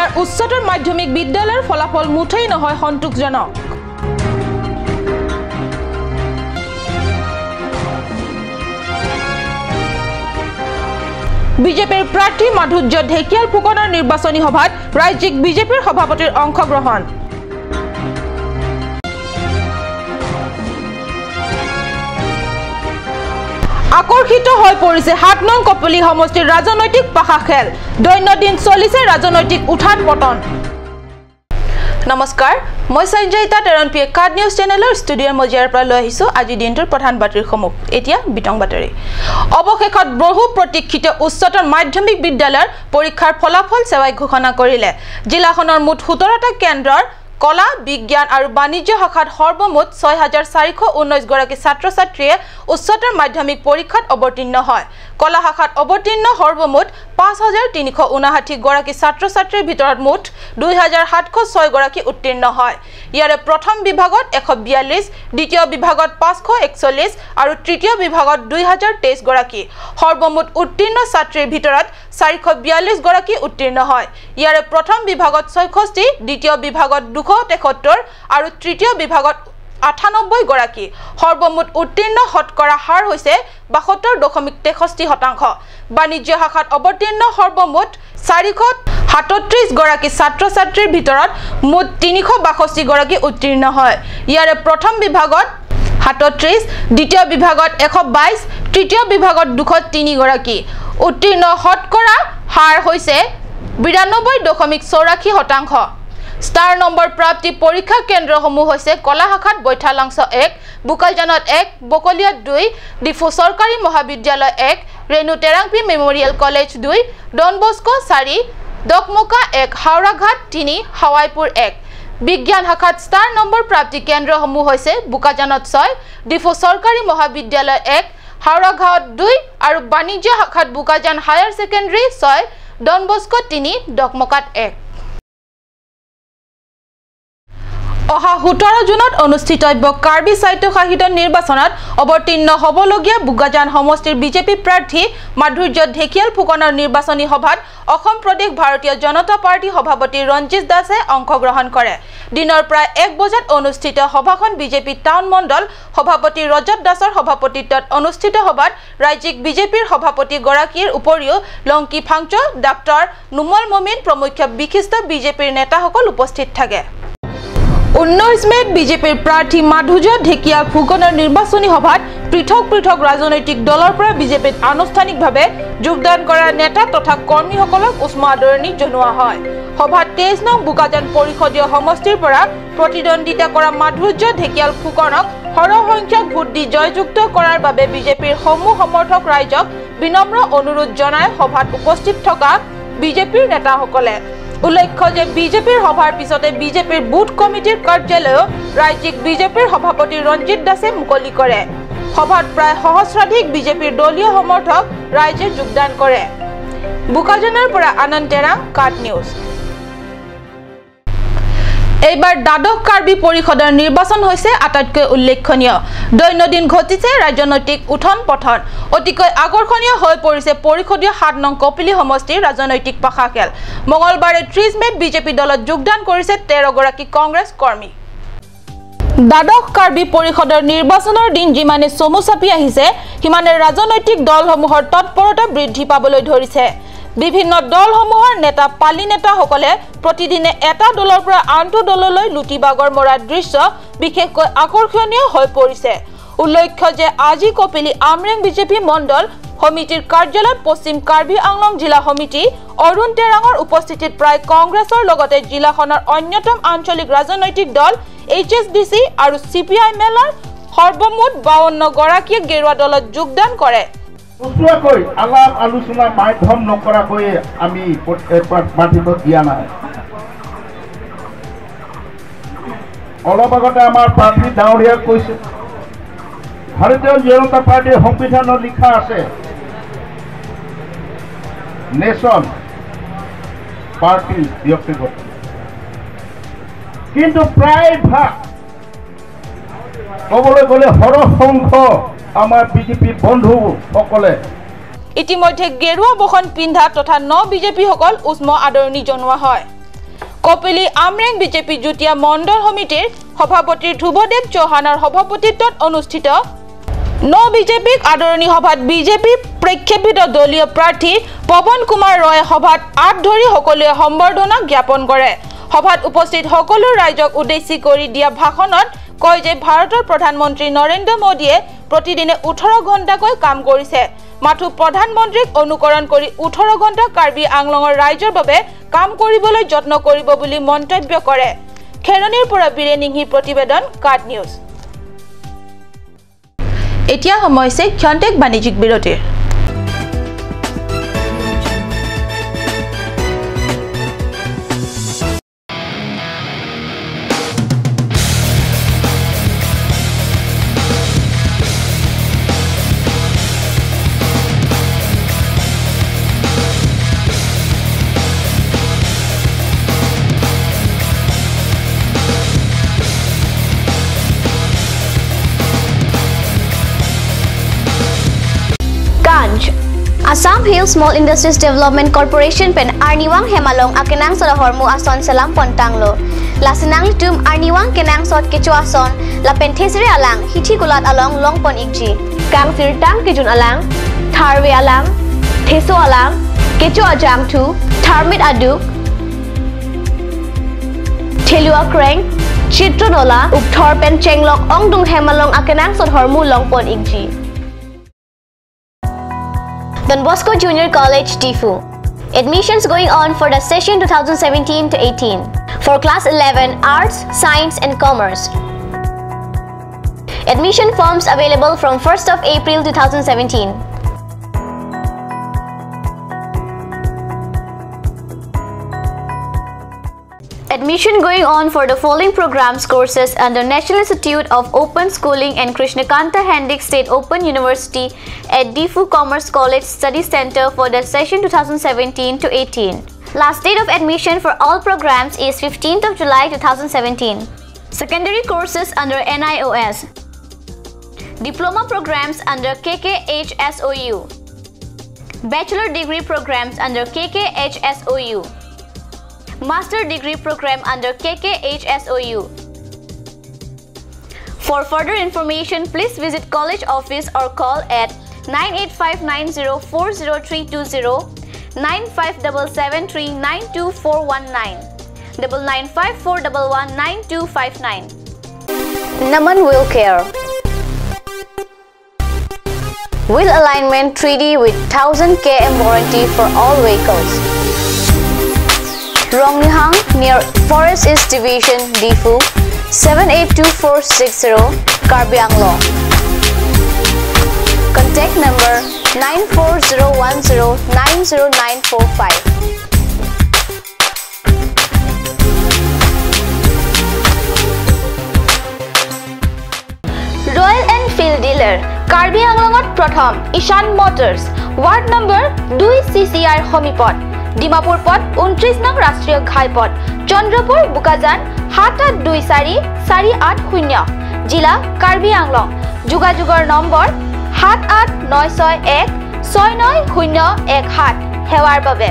জিলাৰ উচ্চতৰ মাধ্যমিক বিদ্যালয়ৰ ফলাফল মুঠেই নহয় সন্তোষজনক। বিজেপিৰ প্ৰাৰ্থী মাধুৰ্য ঢেকিয়াল ফুকনৰ নিৰ্বাচনী সভাত ৰাজ্যিক বিজেপিৰ সভাপতিৰ অংশগ্ৰহণ। আকৰ্ষিত হৈ পৰিছে ৭ নং কপলি সমষ্টিৰ ৰাজনৈতিক পাশা খেল। দৈনন্দিন চলিছে ৰাজনৈতিক উঠান পতন। নমস্কাৰ, মই সঞ্জয়িতা তেৰণপি কাৰ্ড নিউজ চেনেলৰ ষ্টুডিঅ'ৰ মজিয়াৰ পৰা লৈ আহিছোঁ আজি দিনটোৰ প্ৰধান বাতৰিসমূহ। এতিয়া বিতং বাতৰি। অৱশেষত বহু প্ৰতীক্ষিত উচ্চতৰ মাধ্যমিক বিদ্যালয়ৰ পৰীক্ষাৰ ফলাফল সেৱাই ঘোষণা কৰিলে। জিলাখনৰ মুঠ ১৭টা কেন্দ্ৰৰ কলা, বিজ্ঞান আৰু বাণিজ্য শাখাত সৰ্বমুঠ ৬,৪১৯ গৰাকী ছাত্ৰ-ছাত্ৰীয়ে উচ্চতৰ মাধ্যমিক পৰীক্ষাত অৱতীৰ্ণ হয়। কলা শাখাত অৱতীৰ্ণ সৰ্বমুঠ ৫,৩৫৯ গৰাকী ছাত্ৰ-ছাত্ৰীৰ ভিতৰত মুঠ ২,৭০৬ গৰাকী উত্তীৰ্ণ হয়। ইয়াৰে প্ৰথম বিভাগত ১৪২, দ্বিতীয় বিভাগত ৫৪১ আৰু তৃতীয় বিভাগত ২,০২৩ গৰাকী। সৰ্বমুঠ উত্তীৰ্ণ ছাত্ৰীৰ ভিতৰত ৪৪২ গৰাকী উত্তীৰ্ণ হয়। ইয়াৰে প্ৰথম বিভাগত ৬৬, দ্বিতীয় বিভাগত ২৭৩ আৰু তৃতীয় বিভাগত ৯৮ গৰাকী। সৰ্বমুঠ উত্তীৰ্ণ শতকৰা হাৰ হৈছে ৭২.৬৩%। বাণিজ্য শাখাত অৱতীৰ্ণ সৰ্বমুঠ ৪৩৭ গৰাকী ছাত্ৰ-ছাত্ৰীৰ ভিতৰত মুঠ ৩৬২ গৰাকী উত্তীৰ্ণ হয়। ইয়াৰে প্ৰথম বিভাগত ৩৭, দ্বিতীয় বিভাগত ১২২, তৃতীয় বিভাগত ২০৩ গৰাকী। উত্তীৰ্ণ শতকৰা হাৰ হৈছে ৯২.৮৪%। ষ্টাৰ নম্বৰ প্ৰাপ্তি পৰীক্ষা কেন্দ্ৰসমূহ হৈছে কলা শাখাত বৈঠালাংছ ১, বোকালজানত ১, বকলিয়াত ২, ডিফু চৰকাৰী মহাবিদ্যালয় ১, Renu Terangpi memorial college ২, Don Bosco ৪, Dokmoka ১, Howraghat ৩, Hawaipur ১। বিজ্ঞান শাখাত ষ্টাৰ নম্বৰ প্ৰাপ্তি কেন্দ্ৰসমূহ হৈছে বোকাজানত ৬, ডিফু চৰকাৰী মহাবিদ্যালয় ১, হাওৰাঘাট ২ আৰু বাণিজ্য শাখাত Bokajan higher secondary ৬, Don Bosco ৩, ডকমকাত ১। অহা ১৭ জুনত অনুষ্ঠিতব্য কাৰ্বি স্বায়ত্তশাসিত নিৰ্বাচনত অৱতীৰ্ণ হ'বলগীয়া বোকাজান সমষ্টিৰ বিজেপি প্ৰাৰ্থী মাধুৰ্য ঢেকিয়াল ফুকনৰ নিৰ্বাচনী সভাত অসম প্ৰদেশ ভাৰতীয় জনতা পাৰ্টি সভাপতি ৰঞ্জিত দাসে অংশগ্ৰহণ কৰে। দিনৰ প্ৰায় ১ বজাত অনুষ্ঠিত সভাখন বিজেপি টাউন মণ্ডল সভাপতি ৰজত দাসৰ সভাপতিত্বত অনুষ্ঠিত সভাত ৰাজ্যিক বিজেপিৰ সভাপতিগৰাকীৰ উপৰিও লংকি ফাংচ, ডাক্তৰ নুমল মমিন প্ৰমুখ বিশিষ্ট বিজেপিৰ নেতাসকল উপস্থিত থাকে। 19 মেত বিজেপিৰ প্ৰাৰ্থী মাধুৰ্য ঢেকিয়াল ফুকনৰ নিৰ্বাচনী সভাত পৃথক পৃথক ৰাজনৈতিক দলৰ পৰা বিজেপিত আনুষ্ঠানিকভাৱে যোগদান কৰা নেতা তথা কৰ্মীসকলক উষ্ম আদৰণি জনোৱা হয়। সভাত 23 নং বোকাজান পৰিষদীয় সমষ্টিৰ পৰা প্ৰতিদ্বন্দ্বিতা কৰা মাধুৰ্য ঢেকিয়াল ফুকনক সৰহ সংখ্যক ভোট দি জয়যুক্ত কৰাৰ বাবে বিজেপিৰ সমূহ সমৰ্থক ৰাইজক বিনম্ৰ অনুৰোধ জনাই সভাত উপস্থিত থকা বিজেপিৰ নেতাসকলে। উল্লেখ্য যে বিজেপিৰ সভাৰ পিছতে বিজেপিৰ বুথ কমিটিৰ কাৰ্যালয় ৰাজ্যিক বিজেপিৰ সভাপতি ৰঞ্জিত দাসে মুকলি কৰে। সভাত প্ৰায় সহস্ৰাধিক বিজেপিৰ দলীয় সমৰ্থক ৰাইজে যোগদান কৰে। বোকাজানৰ পৰা আনন্দ টেৰাং, কাৰ্ড নিউজ। এইবাৰ দ্বাদশ কাৰ্বি পৰিষদৰ নিৰ্বাচন হৈছে আটাইতকৈ উল্লেখনীয়। দৈনন্দিন ঘটিছে ৰাজনৈতিক উথন পথন। অতিকৈ আকৰ্ষণীয় হৈ পৰিছে পৰিষদীয় ৭ নং কপিলি সমষ্টিৰ ৰাজনৈতিক পাশা খেল। মঙলবাৰে ৩০ মেত বিজেপি দলত যোগদান কৰিছে ১৩ গৰাকী কংগ্ৰেছ কৰ্মী। দ্বাদশ কাৰ্বি পৰিষদৰ নিৰ্বাচনৰ দিন যিমানে চমু চাপি আহিছে সিমানে ৰাজনৈতিক দলসমূহৰ তৎপৰতা বৃদ্ধি পাবলৈ ধৰিছে। বিভিন্ন দলসমূহৰ নেতা পালি নেতাসকলে প্ৰতিদিনে এটা দলৰ পৰা আনটো দললৈ লুটিবাগৰ মৰাৰ দৃশ্য বিশেষকৈ আকৰ্ষণীয় হৈ পৰিছে। উল্লেখ্য যে আজি কপিলি আমৰেং বিজেপি মণ্ডল সমিতিৰ কাৰ্যালয়ত পশ্চিম কাৰ্বি আংলং জিলা সমিতি অৰুণ টেৰাঙৰ উপস্থিতিত প্ৰায় কংগ্ৰেছৰ লগতে জিলাখনৰ অন্যতম আঞ্চলিক ৰাজনৈতিক দল HSDC আৰু CPI-ML সৰ্বমুঠ 52 গৰাকীয়ে গেৰুৱা দলত যোগদান কৰে। উচ্চকৈ আলাপ আলোচনা মাধ্যম নকৰাকৈ আমি পাতিব দিয়া নাই। অলপ আগতে আমাৰ প্ৰাৰ্থী ডাঙৰীয়াক কৈছে ভাৰতীয় জনতা পাৰ্টিৰ সংবিধানত লিখা আছে নেশ্যন পাৰ্টি ব্যক্তিগত, কিন্তু প্ৰায় ভাগ ক'বলৈ গ'লে সৰহ সংখ্যক আমাৰ বিজেপি বন্ধুসকলে ইতিমধ্যে গেৰুৱা বসন পিন্ধা তথা ন বিজেপিসকল উষ্ম আদৰণি জনোৱা হয়। কপিলি আমৰেং বিজেপি যুটীয়া মণ্ডল সমিতিৰ সভাপতি ধ্ৰুৱদেৱ চৌহানৰ সভাপতিত্বত অনুষ্ঠিত ন বিজেপিক আদৰণি সভাত বিজেপি প্ৰেক্ষেপিত দলীয় প্ৰাৰ্থী পৱন কুমাৰ ৰয়ে সভাত আঁত ধৰি সকলোৱে সম্বৰ্ধনা জ্ঞাপন কৰে সভাত উপস্থিত সকলো ৰাইজক উদ্দেশ্যি কৰি দিয়া ভাষণত কয় যে ভাৰতৰ প্ৰধানমন্ত্ৰী নৰেন্দ্ৰ মোদীয়ে প্ৰতিদিনে 18 ঘণ্টাকৈ কাম কৰিছে মাথো প্ৰধানমন্ত্ৰীক অনুকৰণ কৰি 18 ঘণ্টা কাৰ্বি আংলঙৰ ৰাইজৰ বাবে কাম কৰিবলৈ যত্ন কৰিব বুলি মন্তব্য কৰে খেৰনিৰ পৰা বিৰেনিংহি প্ৰতিবেদন কাট নিউজ এতিয়া সময়ছে ক্ষন্তেক বাণিজ্যিক বিৰতিৰ Assamese Small Industries Development Corporation pen Arniwang Hemalong akenang sa hormu ason selam pontanglo. Lasinang litum Arniwang kenang sot kecu ason la pentesiri alang hithi kulat along long pon ikji. Kang sirtang kejun alang, tharwe alang, teso alang, kecu ajang tu, tharmit aduk, telua kreng, chitronola, upthor pen chenglok ongdung Hemalong akenang sot hormu long pon ikji. Don Bosco Junior College, Difu. Admissions going on for the session 2017 to 18 for class 11 Arts, Science and Commerce. Admission forms available from 1st of April 2017. Admission going on for the following programs courses under National Institute of Open Schooling and Krishnakanta Hendik State Open University at Difu Commerce College Study Center for the session 2017 to 18. Last date of admission for all programs is 15th of July 2017. Secondary courses under NIOS. Diploma programs under KKHSOU. Bachelor degree programs under KKHSOU. Master degree program under KKHSOU. For further information, please visit college office or call at 985904032 957739249 995411929. Naman Wheel Care. Wheel alignment 3D with 1000 km warranty for all vehicles. Rongnihang near Forest East Division, Difu, 782460, Karbi Anglong. Contact number 94010-90945. Royal Enfield dealer, Karbi Anglongot Prothom, Ishan Motors, Ward number 2 CCR Homipot. Dimapur পথ 29 নং ৰাষ্ট্ৰীয় ঘাইপথ চন্দ্ৰপুৰ বুকাজান 78244880 জিলা কাৰ্বি আংলং যোগাযোগৰ number 7896169017 সেৱাৰ বাবে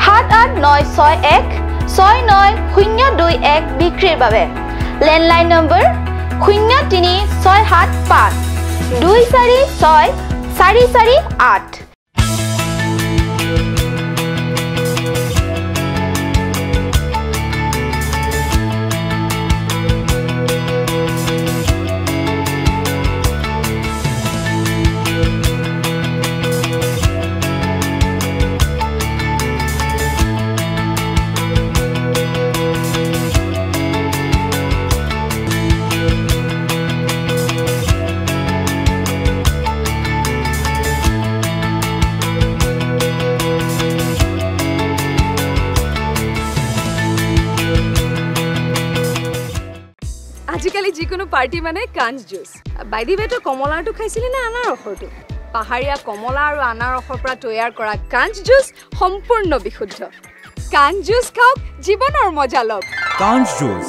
7896169021 বিক্ৰীৰ বাবে লেণ্ডলাইন নম্বৰ 03675246448 আজিকালি যিকোনো পাৰ্টি মানে কাঞ্জ জুচ বাইদি বেটো কমলাটো খাইছিলি না আনাৰ ৰসটো পাহাৰীয়া কমলা আৰু আনাৰ ৰসৰ পৰা তৈয়াৰ কৰা কাঞ্জ জুচ সম্পূৰ্ণ বিশুদ্ধ কাঞ্জ জুচ খাওক জীৱনৰ মজা লওক কাঞ্জ জুচ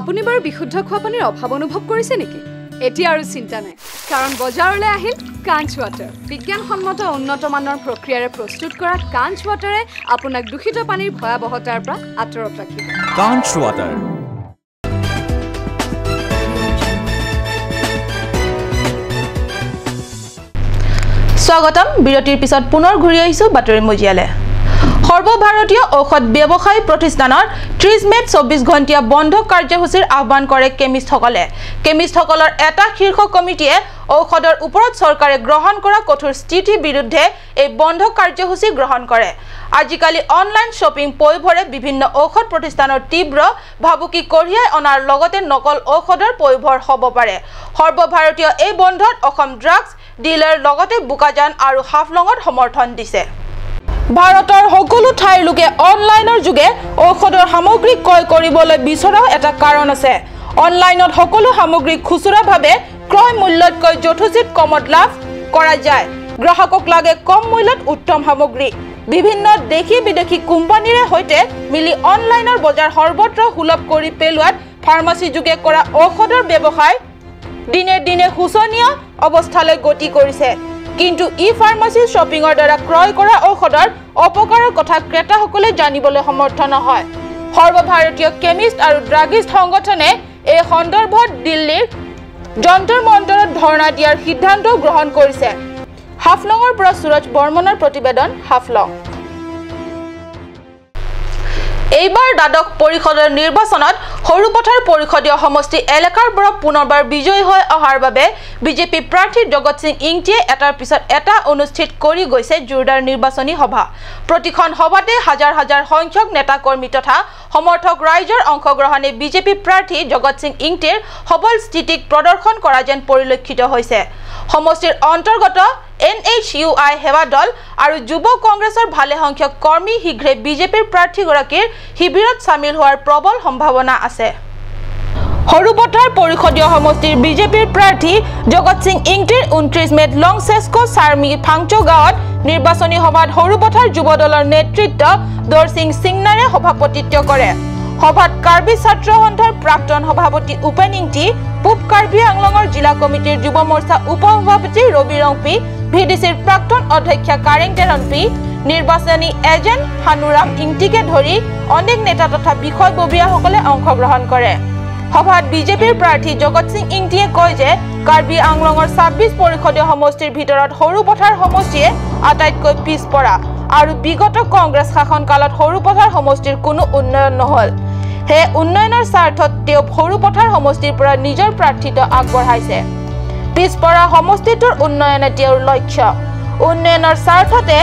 আপুনি বাৰু বিশুদ্ধ খোৱা পানীৰ অভাৱ অনুভৱ কৰিছে নেকি এতিয়া আৰু চিন্তা নাই কাৰণ বজাৰলৈ আহিল কাঞ্চ ৱাটাৰ বিজ্ঞানসন্মত উন্নত মানৰ প্ৰক্ৰিয়াৰে প্ৰস্তুত কৰা কাঞ্চ ৱাটাৰে আপোনাক দূষিত পানীৰ ভয়াবহতাৰ পৰা আঁতৰত ৰাখিব কাঞ্চ ৱাটাৰ স্বাগতম বিৰতিৰ পিছত পুনৰ ঘূৰি আহিছো বাতৰি মজিয়ালে সৰ্বভাৰতীয় ঔষধ ব্যৱসায়ী প্ৰতিষ্ঠানৰ 30 মেত 24 ঘণ্টিয়া বন্ধ কাৰ্যসূচীৰ আহ্বান কৰে কেমিষ্টসকলৰ এটা শীৰ্ষ কমিটিয়ে ঔষধৰ ওপৰত চৰকাৰে গ্ৰহণ কৰা কঠোৰ স্থিতিৰ বিৰুদ্ধে এই বন্ধ কাৰ্যসূচী গ্ৰহণ কৰে আজিকালি অনলাইন শ্বপিং পয়ভৰে বিভিন্ন ঔষধ প্ৰতিষ্ঠানৰ তীব্ৰ ভাবুকি কঢ়িয়াই অনাৰ লগতে নকল ঔষধৰ পয়ভৰ হ'ব পাৰে সৰ্বভাৰতীয় এই বন্ধত অসম ড্ৰাগছ ডিলাৰ লগতে বুকাজান আৰু হাফলঙত সমৰ্থন দিছে ভাৰতৰ সকলো ঠাইৰ লোকে অনলাইনৰ যোগে ঔষধৰ সামগ্ৰী ক্ৰয় কৰিবলৈ বিচৰা এটা কাৰণ আছে অনলাইনত সকলো সামগ্ৰী খুচুৰাভাৱে ক্ৰয় মূল্যতকৈ যথোচিত কমত লাভ কৰা যায় গ্ৰাহকক লাগে কম মূল্যত উত্তম সামগ্ৰী বিভিন্ন দেশী বিদেশী কোম্পানীৰে হৈতে মিলি অনলাইনৰ বজাৰ সৰ্বত্ৰ সুলভ কৰি পেলোৱাত ফাৰ্মাসী যোগে কৰা ঔষধৰ ব্যৱসায় দিনে দিনে শোচনীয় অৱস্থালৈ গতি কৰিছে কিন্তু ই ফাৰ্মাসী শ্বপিংৰ দ্বাৰা ক্ৰয় কৰা ঔষধৰ অপকাৰৰ কথা ক্ৰেতাসকলে জানিবলৈ সমৰ্থ নহয় সৰ্বভাৰতীয় কেমিষ্ট আৰু ড্ৰাগিষ্ট সংগঠনে এই সন্দৰ্ভত দিল্লীৰ যন্তৰ মন্তৰত ধৰ্ণা দিয়াৰ সিদ্ধান্ত গ্ৰহণ কৰিছে হাফলঙৰ পৰা সুৰজ বৰ্মনৰ প্ৰতিবেদন হাফলং এইবাৰ দ্বাদশ পৰিষদৰ নিৰ্বাচনত হৰুপথাৰ পৰিষদীয় সমষ্টি এলেকাৰ পৰা পুনৰবাৰ বিজয়ী হৈ অহাৰ বাবে বিজেপি প্ৰাৰ্থী জগত সিং ইংটিয়ে এটাৰ পিছত এটা অনুষ্ঠিত কৰি গৈছে জোৰদাৰ নিৰ্বাচনী সভা প্ৰতিখন সভাতে হাজাৰ হাজাৰ সংখ্যক নেতাকৰ্মী তথা সমৰ্থক ৰাইজৰ অংশগ্ৰহণে বিজেপি প্ৰাৰ্থী জগত সিং ইংটিৰ সবল স্থিতিক প্ৰদৰ্শন কৰা যেন পৰিলক্ষিত হৈছে সমষ্টিৰ অন্তৰ্গত NHUI সেৱা দল আৰু যুৱ কংগ্ৰেছৰ ভালে সংখ্যক কৰ্মী শীঘ্ৰে বিজেপিৰ প্ৰাৰ্থীগৰাকীৰ শিবিৰত সামিল হোৱাৰ প্ৰবল সম্ভাৱনা আছে হৰুপথাৰ পৰিষদীয় সমষ্টিৰ বিজেপিৰ প্ৰাৰ্থী জগত সিং ইংটিৰ 29 মেত লংচেস্কো চাৰ্মি ফাংচো গাঁৱত নিৰ্বাচনী সভাত হৰুপথাৰ যুৱ দলৰ নেতৃত্ব দৰসিং সিংনাৰে সভাপতিত্ব কৰে সভাত কাৰ্বি ছাত্ৰ সন্থাৰ প্ৰাক্তন সভাপতি উপেন ইংটি পূব কাৰ্বি আংলঙৰ জিলা কমিটিৰ যুৱ মৰ্চা উপসভাপতি ৰবি ৰংপি ভিডিচিৰ প্ৰাক্তন অধ্যক্ষা কাৰেং তেৰনপি নিৰ্বাচনী এজেণ্ট হানুৰাম ইংটিকে ধৰি অনেক নেতা তথা বিষয়ববীয়াসকলে অংশগ্ৰহণ কৰে সভাত বিজেপিৰ প্ৰাৰ্থী জগত সিং ইংটিয়ে কয় যে কাৰ্বি আংলঙৰ 26 পৰিষদীয় সমষ্টিৰ ভিতৰত হৰুপথাৰ সমষ্টিয়ে আটাইতকৈ পিছপৰা আৰু বিগত কংগ্ৰেছ শাসনকালত হৰুপথাৰ সমষ্টিৰ কোনো উন্নয়ন নহল হে উন্নয়নৰ স্বাৰ্থত তেওঁ হৰুপথাৰ সমষ্টিৰ পৰা নিজৰ প্ৰাৰ্থিত্ব আগবঢ়াইছে পিছপৰা সমষ্টিটোৰ উন্নয়নে তেওঁৰ লক্ষ্য উন্নয়নৰ স্বাৰ্থতে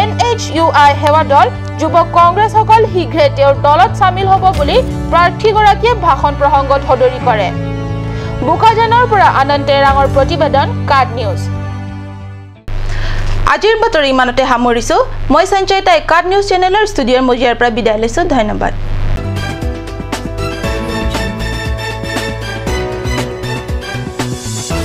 NHUI সেৱা দল যুৱ কংগ্ৰেছসকল শীঘ্ৰে তেওঁৰ দলত সামিল হ'ব বুলি প্ৰাৰ্থীগৰাকীয়ে ভাষণ প্ৰসংগত সদৰি কৰে বুকাজানৰ পৰা আনন্দ তেৰাঙৰ প্ৰতিবেদন কাৰ্ড নিউজ আজিৰ বাতৰি ইমানতে সামৰিছো মই সঞ্চয়তাই কাৰ্ড নিউজ চেনেলৰ ষ্টুডিঅ'ৰ মজিয়াৰ পৰা বিদায় লৈছো ধন্যবাদ